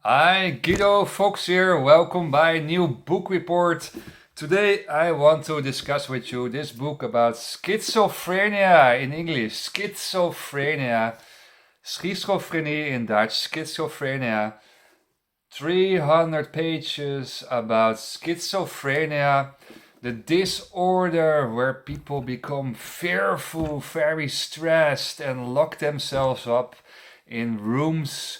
Hi, Guido Fox here. Welcome by a new book report. Today I want to discuss with you this book about schizophrenia in English. Schizophrenia. Schizophrenie in Dutch. Schizophrenia. 300 pages about schizophrenia, the disorder where people become fearful, very stressed, and lock themselves up in rooms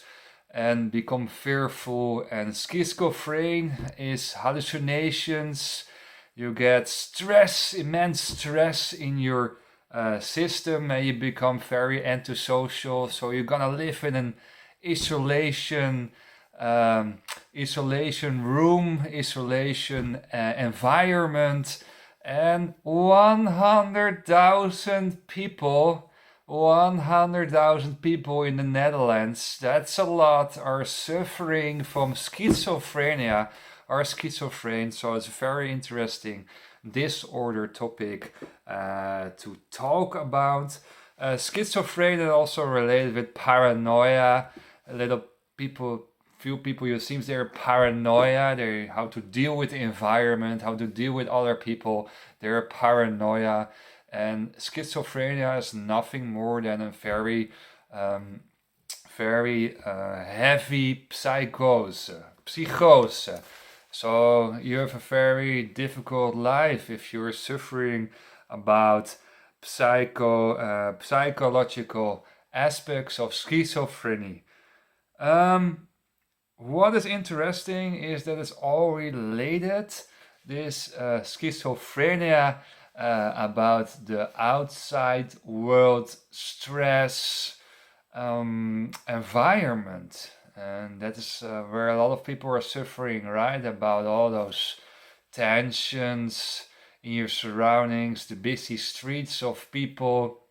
and become fearful. And schizophrenia is hallucinations. You get stress, immense stress in your system, and you become very antisocial. So you're gonna live in an isolation um, isolation room, isolation environment, and 100,000 people, 100,000 people in the Netherlands, that's a lot, are suffering from schizophrenia, are schizophrene. So it's a very interesting disorder topic to talk about. Schizophrenia also related with paranoia. A little people few people you seems they're paranoia, they how to deal with the environment, how to deal with other people, they're paranoia. And schizophrenia is nothing more than a very heavy psychose. So you have a very difficult life if you're suffering about psychological aspects of schizophrenia. um, what is interesting is that it's all related, this schizophrenia, about the outside world stress environment. And that is where a lot of people are suffering, right? About all those tensions in your surroundings, the busy streets of people,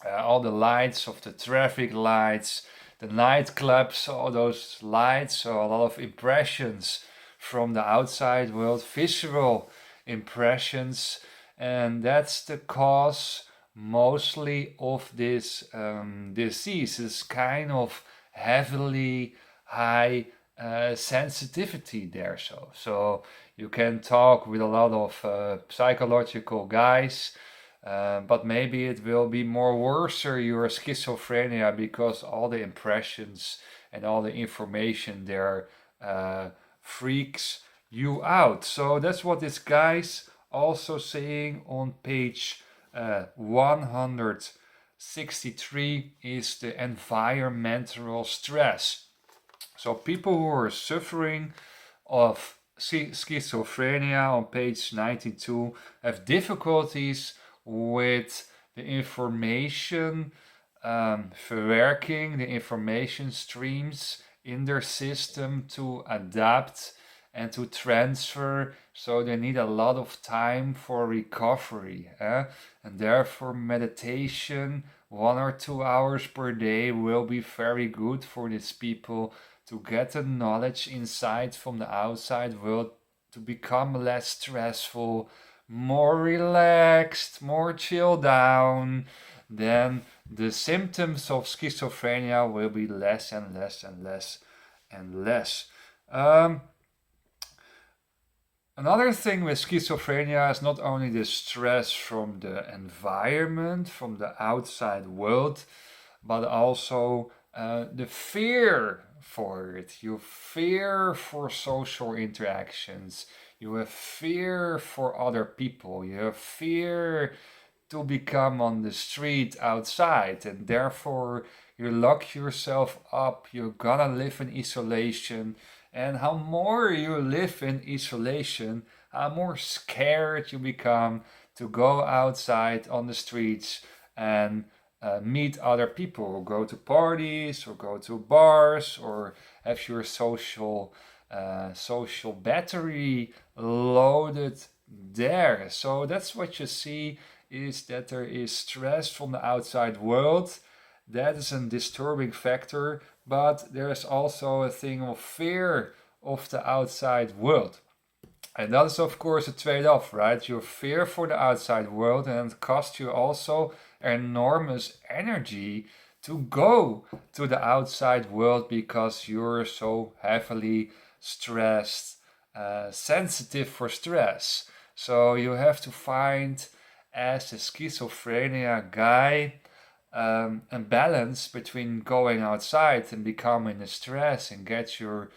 all the lights of the traffic lights, the nightclubs, all those lights, so a lot of impressions from the outside world, visual impressions, and that's the cause mostly of this disease. It's kind of heavily high sensitivity there. So you can talk with a lot of psychological guys, but maybe it will be more worse your schizophrenia because all the impressions and all the information there freaks you out. So that's what this guy's also saying on page 163 is the environmental stress. So people who are suffering of schizophrenia on page 92 have difficulties with the information verwerking, the information streams in their system to adapt and to transfer. So they need a lot of time for recovery. And therefore, meditation, 1 or 2 hours per day, will be very good for these people to get the knowledge inside from the outside world, to become less stressful, more relaxed, more chilled down. Then the symptoms of schizophrenia will be less and less and less and less. Another thing with schizophrenia is not only the stress from the environment, from the outside world, but also the fear for it. You fear for social interactions. You have fear for other people. You have fear to become on the street outside, and therefore you lock yourself up. You're gonna live in isolation. And how more you live in isolation, how more scared you become to go outside on the streets and meet other people, or go to parties, or go to bars, or have your social battery loaded there. So that's what you see, is that there is stress from the outside world. That is a disturbing factor, but there is also a thing of fear of the outside world. And that is, of course, a trade off, right? You fear for the outside world, and it costs you also enormous energy to go to the outside world because you're so heavily stressed, sensitive for stress. So you have to find, as a schizophrenia guy, a balance between going outside and becoming a stress and get your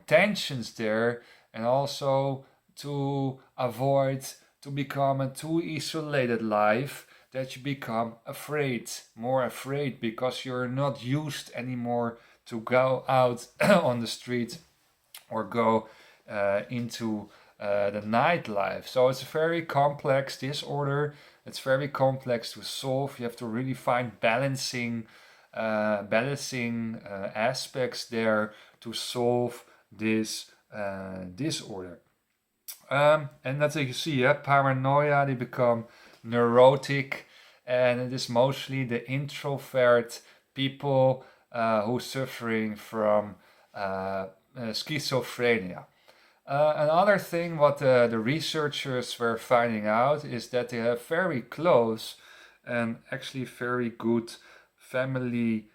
tensions there, and also to avoid to become a too isolated life that you become afraid, more afraid, because you're not used anymore to go out on the street or go into the nightlife. So it's a very complex disorder. It's very complex to solve. You have to really find balancing aspects there to solve this disorder. And that's what you see, paranoia, they become neurotic, and it is mostly the introvert people who are suffering from schizophrenia. Another thing what the researchers were finding out is that they have very close and actually very good family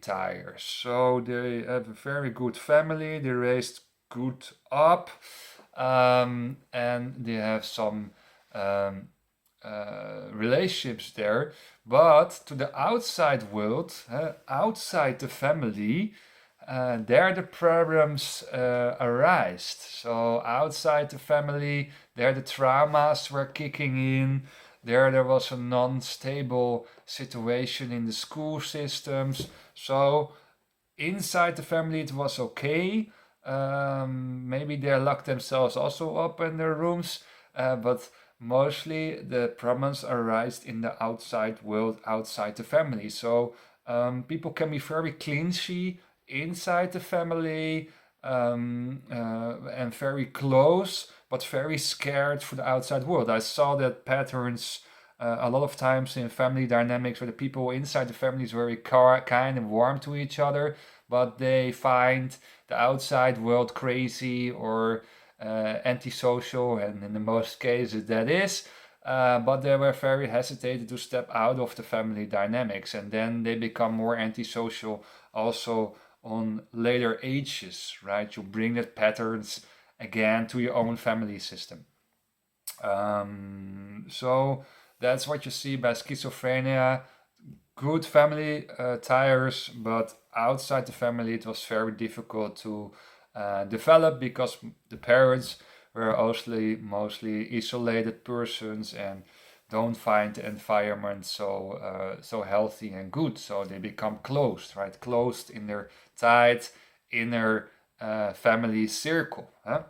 ties. So they have a very good family. They raised good up, and they have some um, relationships there. But to the outside world, outside the family, there the problems arise. So outside the family, there the traumas were kicking in. There was a non-stable situation in the school systems. So inside the family it was okay. Maybe they locked themselves also up in their rooms, but mostly the problems arise in the outside world, outside the family. So people can be very clingy inside the family, and very close, but very scared for the outside world. I saw that patterns a lot of times in family dynamics where the people inside the family is very kind and warm to each other, but they find the outside world crazy or antisocial, and in the most cases that is. But they were very hesitated to step out of the family dynamics, and then they become more antisocial also on later ages, right? You bring that patterns again to your own family system. So that's what you see by schizophrenia. Good family ties, but outside the family it was very difficult to develop because the parents were mostly isolated persons and don't find the environment so healthy and good. So they become closed, right? Closed in their tight inner family circle. Huh?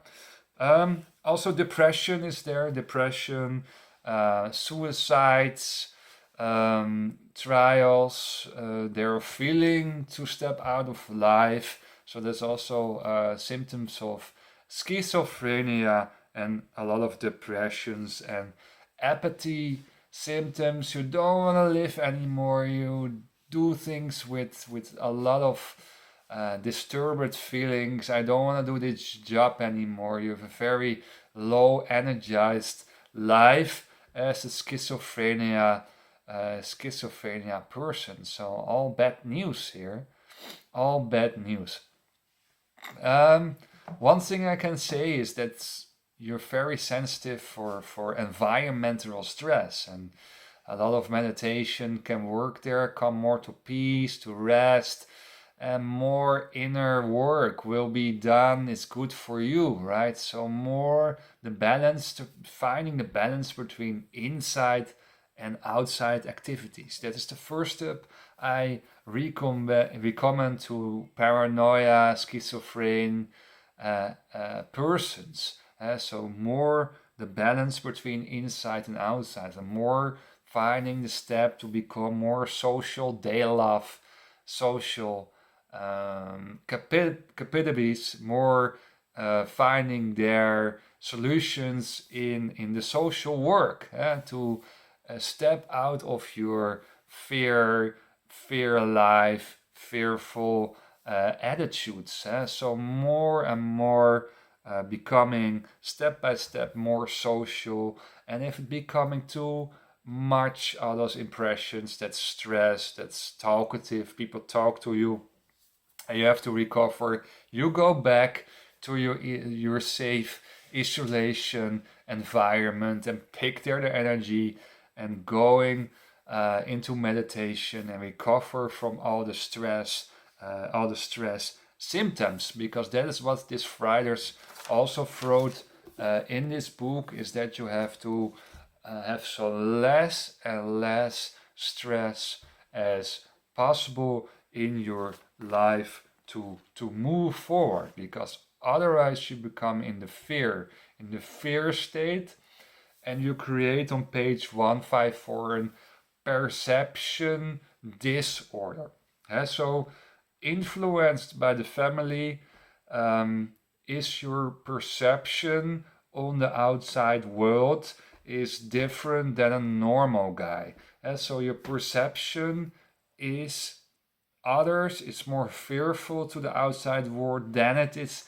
Also, depression is there. Depression, suicides, trials. They're feeling to step out of life. So there's also symptoms of schizophrenia and a lot of depressions and apathy symptoms. You don't want to live anymore. You do things with a lot of disturbed feelings. I don't want to do this job anymore. You have a very low energized life as a schizophrenia person. So all bad news here. All bad news. Um, One thing I can say is that you're very sensitive for environmental stress, and a lot of meditation can work there, come more to peace, to rest, and more inner work will be done. It's good for you, right? So more the balance, to finding the balance between inside and outside activities. That is the first step I recommend to paranoia, schizophrenia persons. So more the balance between inside and outside, and more finding the step to become more social. They love social capabilities, more finding their solutions in the social work, to step out of your fear life, fearful attitudes. So more and more becoming step by step more social, and if it becoming too much all those impressions, that's stress, that's talkative, people talk to you, and you have to recover. You go back to your safe isolation environment and pick there the energy and going into meditation and recover from all the stress symptoms, because that is what this writers also wrote in this book, is that you have to have so less and less stress as possible in your life to move forward, because otherwise you become in the fear state, and you create on page 154 an perception disorder. So influenced by the family, is your perception on the outside world is different than a normal guy. So your perception is others, it's more fearful to the outside world than it is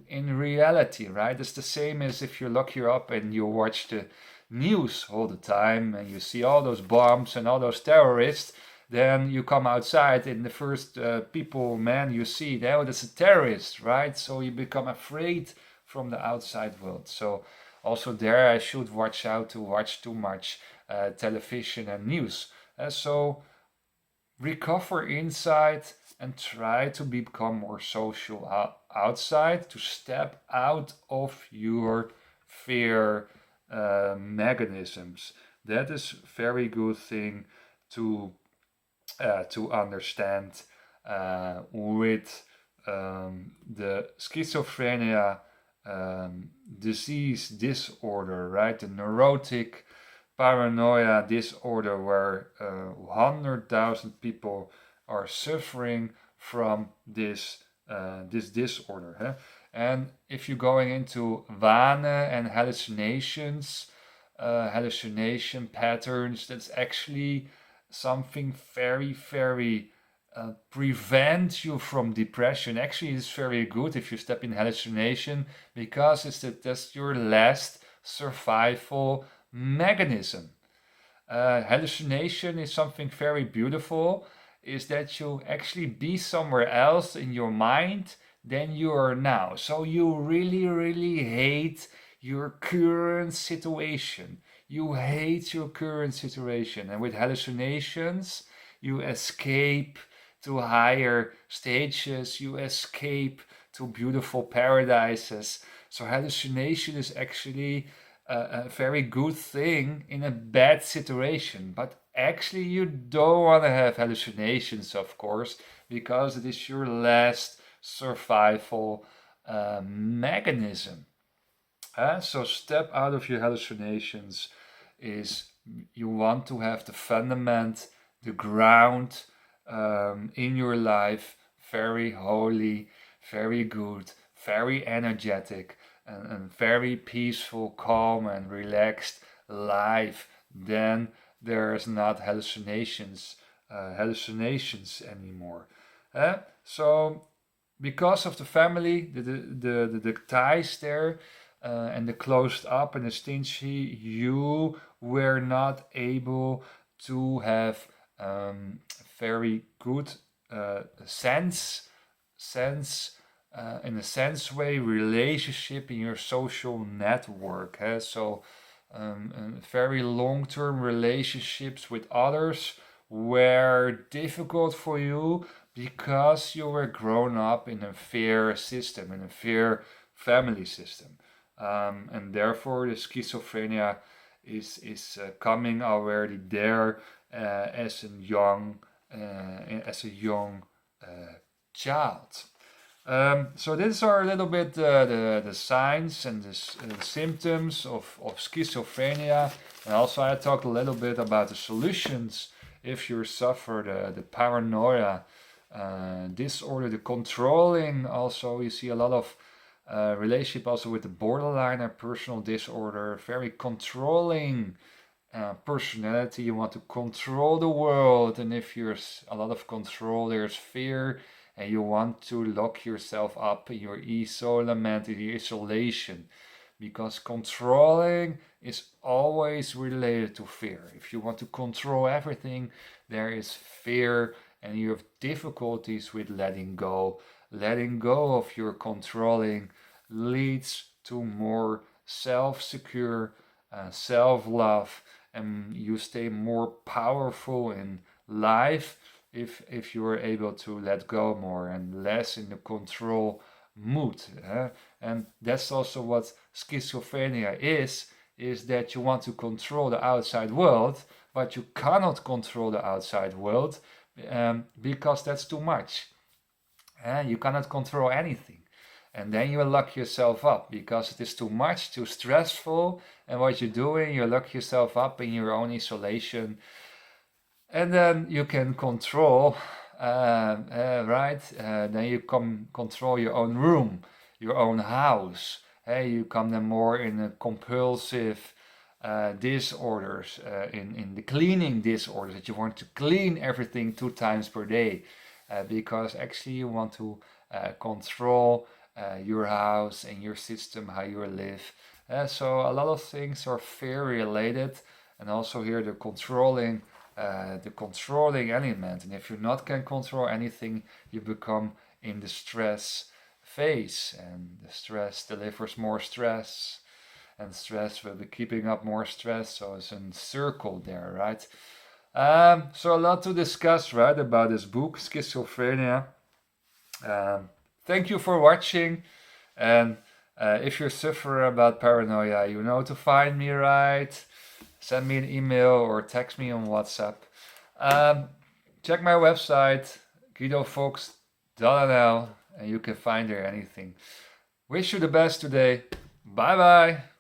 in reality, right? It's the same as if you lock you up and you watch the news all the time and you see all those bombs and all those terrorists. Then you come outside and the first man you see, oh, that's a terrorist, right? So you become afraid from the outside world. So also there I should watch out to watch too much television and news. So recover inside and try to become more social outside, to step out of your fear mechanisms. That is very good thing to understand with the schizophrenia disease disorder, right? The neurotic paranoia disorder, where 100,000 people are suffering from this disorder. And if you're going into vane and hallucinations, hallucination patterns, that's actually something very, very prevent you from depression. Actually, it's very good if you step in hallucination, because that's your last survival mechanism. Hallucination is something very beautiful, is that you actually be somewhere else in your mind than you are now. So you really, really hate your current situation. You hate your current situation. And with hallucinations, you escape to higher stages, you escape to beautiful paradises. So hallucination is actually a very good thing in a bad situation. But actually you don't want to have hallucinations, of course, because it is your last survival mechanism. So step out of your hallucinations is you want to have the fundament, the ground in your life, very holy, very good, very energetic, and very peaceful, calm, and relaxed life. Then there's not hallucinations anymore. So because of the family, the ties there, and the closed up and the stingy, you were not able to have very good sense in a sense way relationship in your social network. So very long-term relationships with others were difficult for you because you were grown up in a fear system, in a fear family system. And therefore the schizophrenia is coming already there as a young child. So these are a little bit the signs and the symptoms of schizophrenia. And also I talked a little bit about the solutions if you suffer the paranoia disorder, the controlling. Also you see a lot of relationship also with the borderline and personal disorder, very controlling personality. You want to control the world, and if there's a lot of control, there's fear, and you want to lock yourself up in your isolation, because controlling is always related to fear. If you want to control everything, there is fear, and you have difficulties with letting go. Letting go of your controlling leads to more self-secure, self-love, and you stay more powerful in life if you are able to let go more and less in the control mood. And that's also what schizophrenia is that you want to control the outside world, but you cannot control the outside world because that's too much. You cannot control anything. And then you lock yourself up because it is too much, too stressful. And what you're doing, you lock yourself up in your own isolation. And then you can control, right? Then you control your own room, your own house. Hey, you come then more in a compulsive disorders, in the cleaning disorders, that you want to clean everything 2 times per day, because actually you want to control your house and your system, how you live. So a lot of things are fear related, and also here the controlling element. And if you not can control anything, you become in the stress phase, and the stress delivers more stress, and stress will be keeping up more stress. So it's a circle there, right? So a lot to discuss, right, about this book, Schizophrenia. Thank you for watching, and if you suffer about paranoia, you know to find me, right? Send me an email or text me on WhatsApp. Check my website, guidofox.nl, and you can find there anything. Wish you the best today. Bye bye.